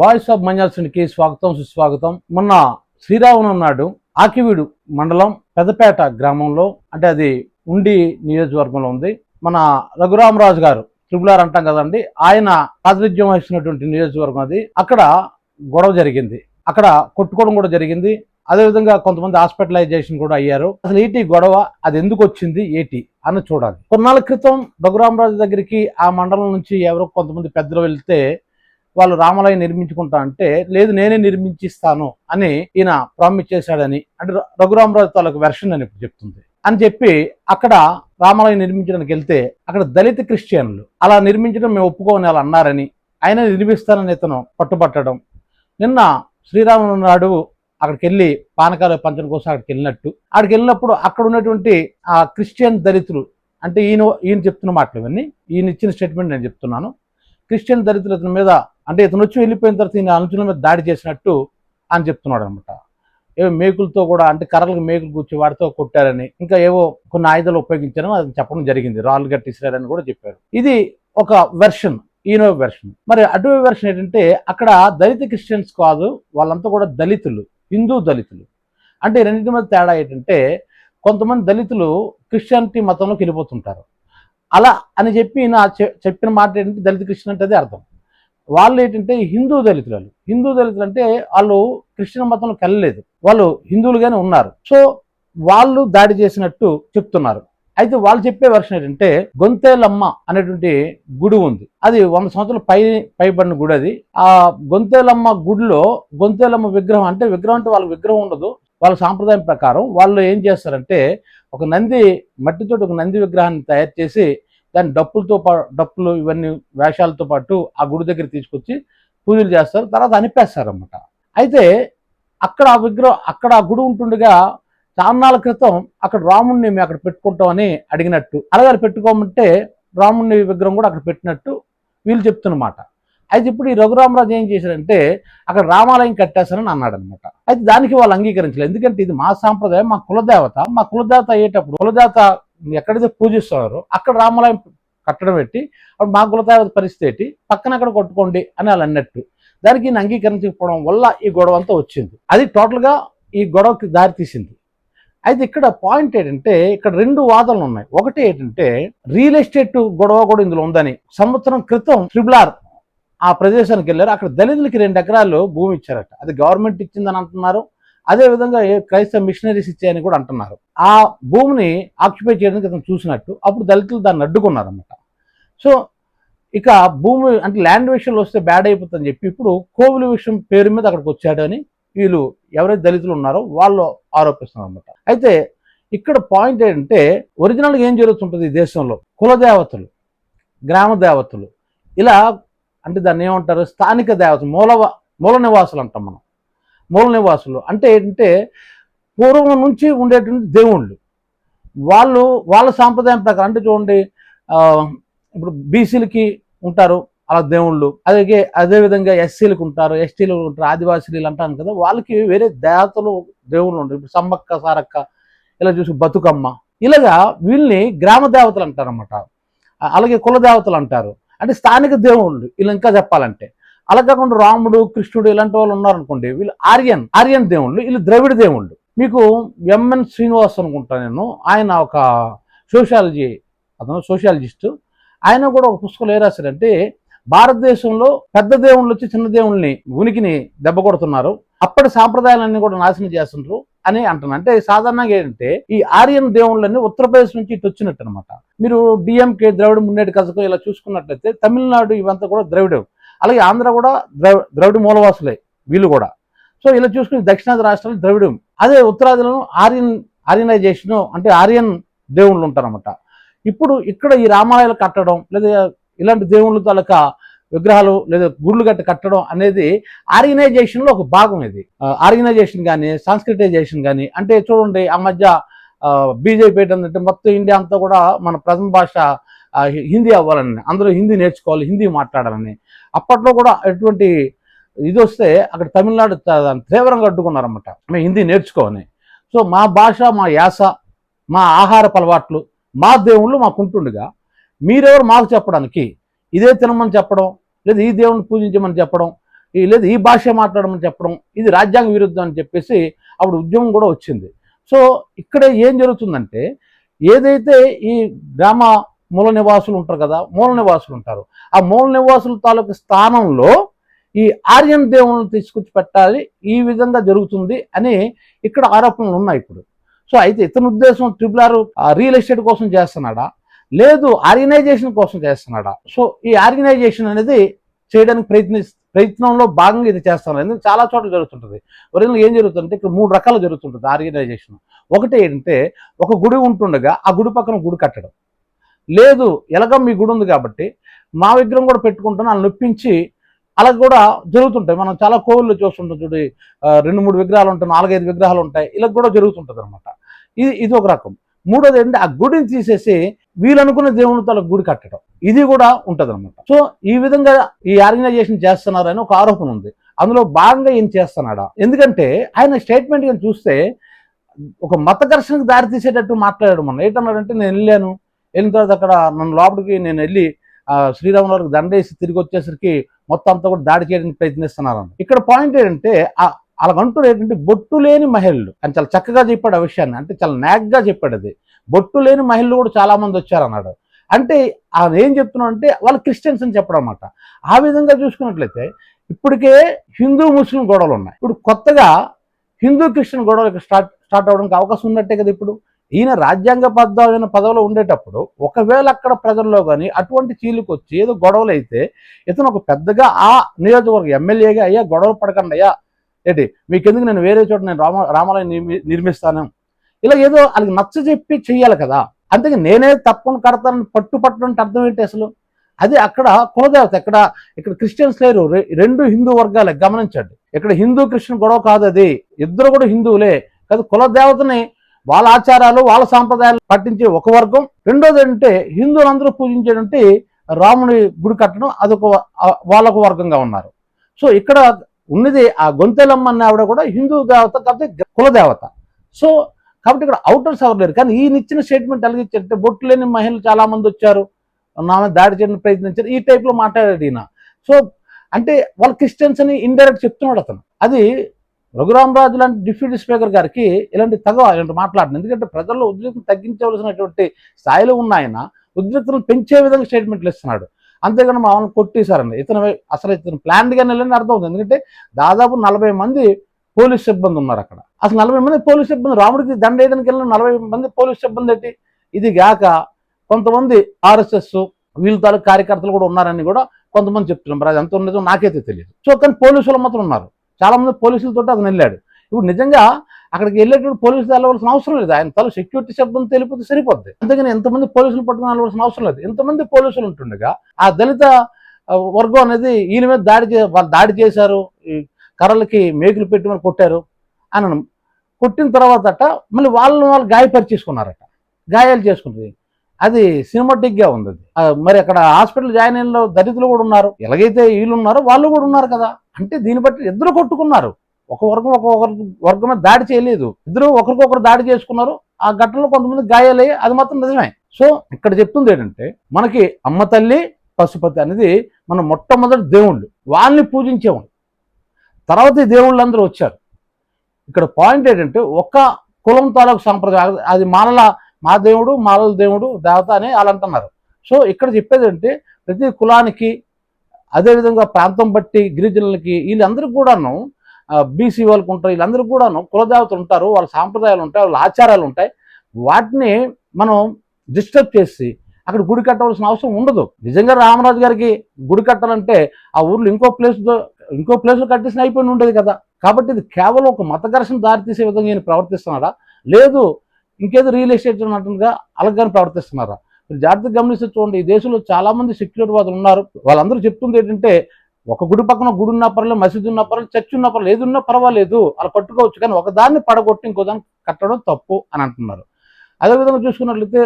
Voice of మంజాల్సునికి స్వాగతం సుస్వాగతం. మొన్న శ్రీరామనవమి నాడు ఆకివీడు మండలం పెద్దపేట గ్రామంలో, అంటే అది ఉండి నియోజకవర్గంలో ఉంది, మన రఘురామరాజు గారు త్రిపులార్ అంటాం కదండి, ఆయన ప్రాతినిధ్యం వహిస్తున్నటువంటి నియోజకవర్గం అది. అక్కడ గొడవ జరిగింది, అక్కడ కొట్టుకోవడం కూడా జరిగింది. అదేవిధంగా కొంతమంది హాస్పిటలైజేషన్ కూడా అయ్యారు. అసలు ఏంటి గొడవ, అది ఎందుకు వచ్చింది ఏంటి అని చూడాలి. కొన్నాళ్ళ క్రితం రఘురామరాజు దగ్గరికి ఆ మండలం నుంచి ఎవరో కొంతమంది పెద్దలు వెళ్తే వాళ్ళు రామాలయం నిర్మించుకుంటా అంటే, లేదు నేనే నిర్మించిస్తాను అని ఈయన ప్రామిస్ చేశాడని, అంటే రఘురామరాజు తాలూకు వెర్షన్ అని ఇప్పుడు చెప్తుంది అని చెప్పి అక్కడ రామాలయం నిర్మించడానికి వెళ్తే అక్కడ దళిత క్రిస్టియన్లు అలా నిర్మించడం మేము ఒప్పుకోని వాళ్ళు అన్నారని, ఆయన నిర్మిస్తానని ఇతను పట్టుబట్టడం. నిన్న శ్రీరామనవమి నాడు అక్కడికి వెళ్ళి పానకాల పంచడం కోసం అక్కడికి వెళ్ళినప్పుడు అక్కడ ఉన్నటువంటి ఆ క్రిస్టియన్ దళితులు, అంటే ఈయన చెప్తున్న మాటలు ఇవన్నీ, ఈయన ఇచ్చిన స్టేట్మెంట్ నేను చెప్తున్నాను. క్రిస్టియన్ దళితులు ఇతని మీద, అంటే ఇతను వచ్చి వెళ్ళిపోయిన తర్వాత ఈయన అనుచరుల మీద దాడి చేసినట్టు అని చెప్తున్నాడు అనమాట. ఏవో మేకులతో కూడా, అంటే కర్రలకు మేకులు కూర్చి వాటితో కొట్టారని, ఇంకా ఏవో కొన్ని ఆయుధాలు ఉపయోగించారని అది చెప్పడం జరిగింది. రాళ్ళు గట్టిసిరారని కూడా చెప్పారు. ఇది ఒక వెర్షన్, ఈయన వెర్షన్. మరి అటువంటి వెర్షన్ ఏంటంటే, అక్కడ దళిత క్రిస్టియన్స్ కాదు, వాళ్ళంతా కూడా దళితులు, హిందూ దళితులు. అంటే రెండింటి మధ్య తేడా ఏంటంటే, కొంతమంది దళితులు క్రిస్టియానిటీ మతంలోకి వెళ్ళిపోతుంటారు. అలా అని చెప్పి నా చెప్పిన మాట ఏంటంటే, దళిత క్రిస్టియన్ అంటే అదే అర్థం. వాళ్ళు ఏంటంటే హిందూ దళితులు. హిందూ దళితులు అంటే వాళ్ళు క్రిస్టియన్ మతంలోకి వెళ్ళలేదు, వాళ్ళు హిందువులుగానే ఉన్నారు. సో వాళ్ళు దాడి చేసినట్టు చెప్తున్నారు. అయితే వాళ్ళు చెప్పే వెర్షన్ ఏంటంటే, గొంతేలమ్మ అనేటువంటి గుడి ఉంది, అది 100 సంవత్సరాల పైబడిన గుడి. అది ఆ గొంతేలమ్మ గుడిలో గొంతేలమ్మ విగ్రహం, అంటే విగ్రహం అంటే వాళ్ళ విగ్రహం ఉండదు. వాళ్ళ సాంప్రదాయం ప్రకారం వాళ్ళు ఏం చేస్తారంటే, ఒక నంది, మట్టితో ఒక నంది విగ్రహాన్ని తయారు చేసి దాన్ని డప్పులు ఇవన్నీ వేషాలతో పాటు ఆ గుడి దగ్గర తీసుకొచ్చి పూజలు చేస్తారు, తర్వాత అనిపేస్తారు అన్నమాట. అయితే అక్కడ ఆ విగ్రహం, అక్కడ ఆ గుడి ఉంటుండగా చాన్నాళ్ళ క్రితం అక్కడ రాముణ్ణి మేము అక్కడ పెట్టుకుంటామని అడిగినట్టు, అలాగే పెట్టుకోమంటే రాముణ్ణి విగ్రహం కూడా అక్కడ పెట్టినట్టు వీళ్ళు చెప్తున్నమాట. అయితే ఇప్పుడు ఈ రఘురామరాజు ఏం చేశారంటే, అక్కడ రామాలయం కట్టేస్తానని అన్నాడు అనమాట. అయితే దానికి వాళ్ళు అంగీకరించలేదు. ఎందుకంటే ఇది మా సాంప్రదాయం, మా కులదేవత అయ్యేటప్పుడు, కులదేవత ఎక్కడైతే పూజిస్తున్నారో అక్కడ రామాలయం కట్టడం పెట్టి, అప్పుడు మా కులదేవత పరిస్థితి ఏంటి, పక్కన అక్కడ కొట్టుకోండి అని వాళ్ళు అన్నట్టు. దానికి ఈయన అంగీకరించకపోవడం వల్ల ఈ గొడవ అంతా వచ్చింది. అది టోటల్గా ఈ గొడవకి దారి తీసింది. అయితే ఇక్కడ పాయింట్ ఏంటంటే, ఇక్కడ 2 వాదనలు ఉన్నాయి. ఒకటి ఏంటంటే, రియల్ ఎస్టేట్ గొడవ కూడా ఇందులో ఉందని. సంవత్సరం క్రితం త్రిపులార్ ఆ ప్రదేశానికి వెళ్ళారు. అక్కడ దళితులకి 2 ఎకరాలు భూమి ఇచ్చారట, అది గవర్నమెంట్ ఇచ్చిందని అంటున్నారు. అదేవిధంగా క్రైస్తవ మిషనరీస్ ఇచ్చాయని కూడా అంటున్నారు. ఆ భూమిని ఆక్యుపై చేయడానికి అతను చూసినట్టు, అప్పుడు దళితులు దాన్ని అడ్డుకున్నారన్నమాట. సో ఇక భూమి అంటే ల్యాండ్ విషయంలో వస్తే బ్యాడ్ అయిపోతుందని చెప్పి ఇప్పుడు కోవిల విషయం పేరు మీద అక్కడికి వచ్చాడని వీళ్ళు ఎవరైతే దళితులు ఉన్నారో వాళ్ళు ఆరోపిస్తున్నారు అన్నమాట. అయితే ఇక్కడ పాయింట్ ఏంటంటే, ఒరిజినల్గా ఏం జరుగుతుంటుంది ఈ దేశంలో, కులదేవతలు, గ్రామ దేవతలు, ఇలా అంటే దాన్ని ఏమంటారు, స్థానిక దేవతలు, మూల నివాసులు అంటాం మనం. మూల నివాసులు అంటే ఏంటంటే, పూర్వం నుంచి ఉండేటువంటి దేవుళ్ళు, వాళ్ళు వాళ్ళ సాంప్రదాయం ప్రకారం, అంటే చూడండి, ఇప్పుడు బీసీలకి ఉంటారు అలా దేవుళ్ళు, అదేవిధంగా ఎస్సీలకు ఉంటారు, ఎస్టీలకు ఉంటారు, ఆదివాసీలు అంటాను కదా, వాళ్ళకి వేరే దేవతలు దేవుళ్ళు ఉంటారు. ఇప్పుడు సమ్మక్క సారక్క, ఇలా చూసి బతుకమ్మ, ఇలాగా వీళ్ళని గ్రామ దేవతలు అంటారు అన్నమాట. అలాగే కుల దేవతలు అంటారు, అంటే స్థానిక దేవుళ్ళు. వీళ్ళు ఇంకా చెప్పాలంటే అలా కాకుండా రాముడు, కృష్ణుడు ఇలాంటి వాళ్ళు ఉన్నారనుకోండి, వీళ్ళు ఆర్యన్ దేవుళ్ళు, వీళ్ళు ద్రవిడ దేవుళ్ళు. మీకు ఎంఎన్ శ్రీనివాస్ అనుకుంటా నేను, ఆయన ఒక సోషియాలజిస్ట్. ఆయన కూడా ఒక పుస్తకం ఏ రాశారంటే, భారతదేశంలో పెద్ద దేవుళ్ళు వచ్చి చిన్న దేవుళ్ళని ఉనికిని దెబ్బ కొడుతున్నారు, అప్పటి సాంప్రదాయాలన్నీ కూడా నాశనం చేస్తుంటారు అని అంటున్నారు. అంటే సాధారణంగా ఏంటంటే, ఈ ఆర్యన్ దేవుళ్ళని ఉత్తరప్రదేశ్ నుంచి ఇటు వచ్చినట్టు అనమాట. మీరు డిఎంకే, ద్రవిడ మున్నేటి కజకం ఇలా చూసుకున్నట్లయితే తమిళనాడు ఇవంతా కూడా ద్రవిడం, అలాగే ఆంధ్ర కూడా ద్రవిడ మూలవాసులే వీళ్ళు కూడా. సో ఇలా చూసుకుని దక్షిణాది రాష్ట్రాలు ద్రవిడం, అదే ఉత్తరాదిలో ఆర్యనైజేషన్, అంటే ఆర్యన్ దేవుళ్ళు ఉంటారన్నమాట. ఇప్పుడు ఇక్కడ ఈ రామాలయాలు కట్టడం, లేదా ఇలాంటి దేవుళ్ళు తాలూకా విగ్రహాలు లేదా గుళ్ళు కట్టడం అనేది ఆర్గనైజేషన్లో ఒక భాగం. ఇది ఆర్గనైజేషన్ కానీ సాంస్క్రిటైజేషన్ కానీ, అంటే చూడండి ఆ మధ్య బీజేపీ ఏంటంటే మొత్తం ఇండియా అంతా కూడా మన ప్రథమ భాష హిందీ అవ్వాలని, అందరూ హిందీ నేర్చుకోవాలి, హిందీ మాట్లాడాలని. అప్పట్లో కూడా ఎటువంటి ఇది వస్తే అక్కడ తమిళనాడు తీవ్రంగా అడ్డుకున్నారన్నమాట, మేము హిందీ నేర్చుకోవాలి. సో మా భాష, మా యాస, మా ఆహారపు అలవాట్లు, మా దేవుళ్ళు మాకుంటుండగా మీరెవరు మాకు చెప్పడానికి, ఇదే తినమని చెప్పడం, లేదా ఈ దేవుడిని పూజించమని చెప్పడం, లేదు ఈ భాష మాట్లాడమని చెప్పడం ఇది రాజ్యాంగ విరుద్ధం అని చెప్పేసి అప్పుడు ఉద్యమం కూడా వచ్చింది. సో ఇక్కడ ఏం జరుగుతుందంటే ఏదైతే ఈ గ్రామ మూల నివాసులు ఉంటారు కదా, మూల నివాసులు ఉంటారు, ఆ మూల నివాసుల తాలూకు స్థానంలో ఈ ఆర్యన్ దేవుళ్ళని తీసుకొచ్చి పెట్టాలి, ఈ విధంగా జరుగుతుంది అని ఇక్కడ ఆరోపణలు ఉన్నాయి ఇప్పుడు. సో అయితే ఇతని ఉద్దేశం ట్రిపుల్ ఆర్ రియల్ ఎస్టేట్ కోసం చేస్తున్నాడా, లేదు ఆర్గనైజేషన్ కోసం చేస్తున్నాడా? సో ఈ ఆర్గనైజేషన్ అనేది చేయడానికి ప్రయత్నంలో భాగంగా ఇది చేస్తాను. ఎందుకంటే చాలా చోట్ల జరుగుతుంటుంది. ఒరిజినల్ ఏం జరుగుతుందంటే ఇక్కడ 3 రకాలు జరుగుతుంటుంది ఆర్గనైజేషన్. ఒకటి ఏంటంటే ఒక గుడి ఉంటుండగా ఆ గుడి పక్కన గుడి కట్టడం, లేదు ఎలాగో మీ గుడి ఉంది కాబట్టి మా విగ్రహం కూడా పెట్టుకుంటాను అని నొప్పించి అలా కూడా జరుగుతుంటాయి. మనం చాలా కోవిల్లో చూస్తుంటాం చూడు, 2-3 విగ్రహాలు ఉంటాయి, 4-5 విగ్రహాలు ఉంటాయి, ఇలా కూడా జరుగుతుంటుంది అనమాట. ఇది ఒక రకం. మూడోది ఏంటంటే ఆ గుడిని తీసేసి వీళ్ళనుకున్న దేవునితో గుడి కట్టడం, ఇది కూడా ఉంటుంది అనమాట. సో ఈ విధంగా ఈ ఆర్గనైజేషన్ చేస్తున్నారని ఒక ఆరోపణ ఉంది. అందులో భాగంగా ఏం చేస్తున్నాడా? ఎందుకంటే ఆయన స్టేట్మెంట్ కానీ చూస్తే ఒక మత ఘర్షణకు దారి తీసేటట్టు మాట్లాడాడు. మనం ఏంటన్నాడంటే, నేను వెళ్ళిన తర్వాత అక్కడ నన్ను లోపలికి నేను వెళ్ళి శ్రీరాములవారికి దండేసి తిరిగి వచ్చేసరికి మొత్తం అంతా కూడా దాడి చేయడానికి ప్రయత్నిస్తున్నారు. ఇక్కడ పాయింట్ ఏంటంటే అలాగంటారు ఏంటంటే బొట్టు లేని మహిళలు అని చాలా చక్కగా చెప్పాడు ఆ విషయాన్ని. అంటే చాలా నాగ్గా చెప్పాడు. అది బొట్టు లేని మహిళలు కూడా చాలా మంది వచ్చారన్నాడు. అంటే ఆయన ఏం చెప్తున్నాడు అంటే వాళ్ళు క్రిస్టియన్స్ అని చెప్పడం అన్నమాట. ఆ విధంగా చూసుకున్నట్లయితే ఇప్పటికే హిందూ ముస్లిం గొడవలు ఉన్నాయి. ఇప్పుడు కొత్తగా హిందూ క్రిస్టియన్ గొడవలు స్టార్ట్ అవడానికి అవకాశం ఉన్నట్టే కదా. ఇప్పుడు ఈయన రాజ్యాంగబద్ధమైన పదవిలో ఉండేటప్పుడు ఒకవేళ అక్కడ ప్రజల్లో కానీ అటువంటి చీలుకు వచ్చి ఏదో గొడవలు అయితే ఇతను ఒక పెద్దగా ఆ నియోజకవర్గ ఎమ్మెల్యేగా అయ్యా గొడవలు పడకండి అయ్యా, ఏంటి మీకెందుకు, నేను వేరే చోట నేను రామాలయం నిర్మిస్తాను, ఇలా ఏదో వాళ్ళకి నచ్చ చెప్పి చెయ్యాలి కదా. అంతేగా నేనే తప్పని కడతానని పట్టడం అర్థం ఏంటి అసలు? అది అక్కడ కులదేవత, ఇక్కడ క్రిస్టియన్స్ లేరు, 2 హిందూ వర్గాలే. గమనించండి, ఇక్కడ హిందూ క్రిస్టియన్ గొడవ కాదు, అది ఇద్దరు కూడా హిందువులే. కాదు కులదేవతని వాళ్ళ ఆచారాలు వాళ్ళ సాంప్రదాయాలు పట్టించే ఒక వర్గం. రెండోది అంటే హిందువులందరూ పూజించేటువంటి రాముని గుడి కట్టడం అదొక వాళ్ళొక వర్గంగా ఉన్నారు. సో ఇక్కడ ఉన్నది ఆ గొంతెలమ్మ అన్న ఆవిడ కూడా హిందూ దేవత కాబట్టి కులదేవత. సో కాబట్టి ఇక్కడ అవుటర్స్ ఎవరు లేరు. కానీ ఈయన ఇచ్చిన స్టేట్మెంట్ ఎలాగిచ్చారంటే బొట్టు లేని మహిళలు చాలా మంది వచ్చారు, నా మీద దాడి చేయడానికి ప్రయత్నించారు, ఈ టైప్లో మాట్లాడాడు ఈయన. సో అంటే వాళ్ళు క్రిస్టియన్స్ అని ఇండైరెక్ట్ చెప్తున్నాడు అతను. అది రఘురామరాజు లాంటి డిప్యూటీ స్పీకర్ గారికి ఇలాంటి ఇలాంటి మాట్లాడిన, ఎందుకంటే ప్రజల్లో ఉద్రిక్తను తగ్గించవలసినటువంటి స్థాయిలో ఉన్న ఆయన ఉద్రిక్తను పెంచే విధంగా స్టేట్మెంట్లు ఇస్తున్నాడు. అంతేగాని మామూలు కొట్టేశారండి. ఇతను ప్లాన్డ్గానే వెళ్ళని అర్థం అవుతుంది. ఎందుకంటే దాదాపు 40 మంది పోలీస్ సిబ్బంది ఉన్నారు అక్కడ. అసలు 40 మంది పోలీస్ సిబ్బంది, రాముడికి దండ వేయడానికి వెళ్ళిన 40 మంది పోలీస్ సిబ్బంది ఏంటి? ఇది గాక కొంతమంది RSS వీళ్ళ తాలూకు కార్యకర్తలు కూడా ఉన్నారని కూడా కొంతమంది చెప్తున్నారు. మరి అది ఎంత ఉన్నదో నాకైతే తెలియదు. సో కానీ పోలీసులు మాత్రం ఉన్నారు, చాలా మంది పోలీసులతో అతను వెళ్ళాడు. ఇప్పుడు నిజంగా అక్కడికి వెళ్ళేటప్పుడు పోలీసులు వెళ్ళవలసిన అవసరం లేదు, ఆయన తల సెక్యూరిటీ సిబ్బంది తెలిపితే సరిపోద్ది. అంతేగాని ఎంతమంది పోలీసులు పట్టుకుని వెళ్ళవలసిన అవసరం లేదు. ఎంతమంది పోలీసులు ఉంటుండగా ఆ దళిత వర్గం అనేది ఈయన మీద వాళ్ళు దాడి చేశారు, ఈ కర్రలకి మేకులు పెట్టి మరి కొట్టారు అని కొట్టిన తర్వాత మళ్ళీ వాళ్ళు గాయపరిచేసుకున్నారట, గాయాలు చేసుకుంటుంది. అది సినిమాటిక్గా ఉంది. అది మరి అక్కడ హాస్పిటల్ జాయిన్ అయిన దళితులు కూడా ఉన్నారు, ఎలాగైతే వీళ్ళు ఉన్నారో వాళ్ళు కూడా ఉన్నారు కదా. అంటే దీన్ని బట్టి ఇద్దరు కొట్టుకున్నారు, ఒక వర్గం మీద దాడి చేయలేదు, ఇద్దరు ఒకరికొకరు దాడి చేసుకున్నారు. ఆ ఘటనలో కొంతమంది గాయాలయ్యి, అది మాత్రం నిజమే. సో ఇక్కడ చెప్తుంది ఏంటంటే మనకి అమ్మ తల్లి పశుపతి అనేది మన మొట్టమొదటి దేవుళ్ళు, వాళ్ళని పూజించేవాళ్ళు. తర్వాత ఈ దేవుళ్ళు అందరూ వచ్చారు. ఇక్కడ పాయింట్ ఏంటంటే ఒక కులం తాలూకు సాంప్రదాయం, అది మా దేవుడు మాలల దేవుడు దేవత అని వాళ్ళు అంటున్నారు. సో ఇక్కడ చెప్పేది అంటే ప్రతి కులానికి, అదేవిధంగా ప్రాంతం బట్టి గిరిజనులకి, వీళ్ళందరికీ కూడాను, బీసీ వాళ్ళకు ఉంటారు, వీళ్ళందరికీ కూడాను కులదేవతలు ఉంటారు, వాళ్ళ సాంప్రదాయాలు ఉంటాయి, వాళ్ళ ఆచారాలు ఉంటాయి. వాటిని మనం డిస్టర్బ్ చేసి అక్కడ గుడి కట్టవలసిన అవసరం ఉండదు. నిజంగా రామరాజు గారికి గుడి కట్టాలంటే ఆ ఊర్లో ఇంకో ప్లేస్లో కట్టేసిన అయిపోయి ఉండేది కదా. కాబట్టి ఇది కేవలం ఒక మత ఘర్షణ దారితీసే విధంగా ఈయన ప్రవర్తిస్తున్నారా, లేదు ఇంకేదో రియల్ ఎస్టేట్ అన్నట్టుగా అలాగని ప్రవర్తిస్తున్నారా? మీరు జాగ్రత్తగా గమనిస్తే చూడండి, ఈ దేశంలో చాలా మంది సెక్యులర్వాదులు ఉన్నారు. వాళ్ళందరూ చెప్తుంది ఏంటంటే ఒక గుడి పక్కన గుడి ఉన్నా పర్లేదు, మసీదు ఉన్నా పర్లేదు, చర్చ్ ఉన్నా పర్లేదు, ఏది ఉన్నా పర్వాలేదు, అలా కట్టుకోవచ్చు, కానీ ఒకదాన్ని పడగొట్టి ఇంకో దాన్ని కట్టడం తప్పు అని అంటున్నారు. అదేవిధంగా చూసుకున్నట్లయితే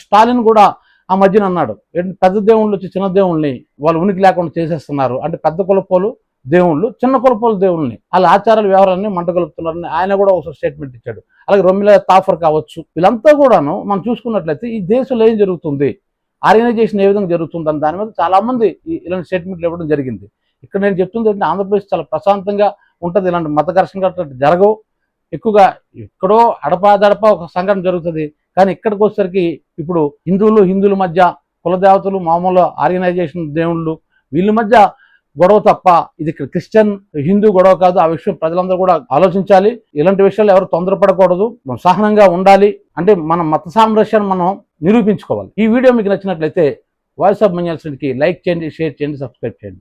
స్టాలిన్ కూడా ఆ మధ్యన అన్నాడు, పెద్ద దేవుళ్ళు వచ్చి చిన్న దేవుళ్ళని వాళ్ళు ఉనికి లేకుండా చేసేస్తున్నారు, అంటే పెద్ద కులపోలు దేవుళ్ళు చిన్న కులపోలు దేవుళ్ళని వాళ్ళ ఆచారాలు వ్యవహారాన్ని మంటగలుపుతున్నారని ఆయన కూడా ఒక స్టేట్మెంట్ ఇచ్చాడు. అలాగే రొమ్మిల తాఫర్ కావచ్చు, వీళ్ళంతా కూడాను మనం చూసుకున్నట్లయితే ఈ దేశంలో ఏం జరుగుతుంది, ఆర్గనైజేషన్ ఏ విధంగా జరుగుతుంది అని దాని మీద చాలా మంది ఇలాంటి స్టేట్మెంట్లు ఇవ్వడం జరిగింది. ఇక్కడ నేను చెప్తుంది ఏంటంటే ఆంధ్రప్రదేశ్ చాలా ప్రశాంతంగా ఉంటుంది. ఇలాంటి మత ఘర్షణ జరగవు. ఎక్కువగా ఎక్కడో అడపాదడప ఒక సంఘటన జరుగుతుంది. కానీ ఇక్కడికి వచ్చేసరికి ఇప్పుడు హిందువుల మధ్య కులదేవతలు, మామూలు ఆర్గనైజేషన్ దేవుళ్ళు, వీళ్ళ మధ్య గొడవ తప్ప ఇది క్రిస్టియన్ హిందూ గొడవ కాదు. ఆ విషయం ప్రజలందరూ కూడా ఆలోచించాలి. ఇలాంటి విషయాలు ఎవరు తొందరపడకూడదు, సహనంగా ఉండాలి. అంటే మన మత సామరస్యాన్ని మనం నిరూపించుకోవాలి. ఈ వీడియో మీకు నచ్చినట్లయితే వాయిస్ ఆఫ్ మంజల్ కి లైక్ చేయండి, షేర్ చేయండి, సబ్స్క్రైబ్ చేయండి.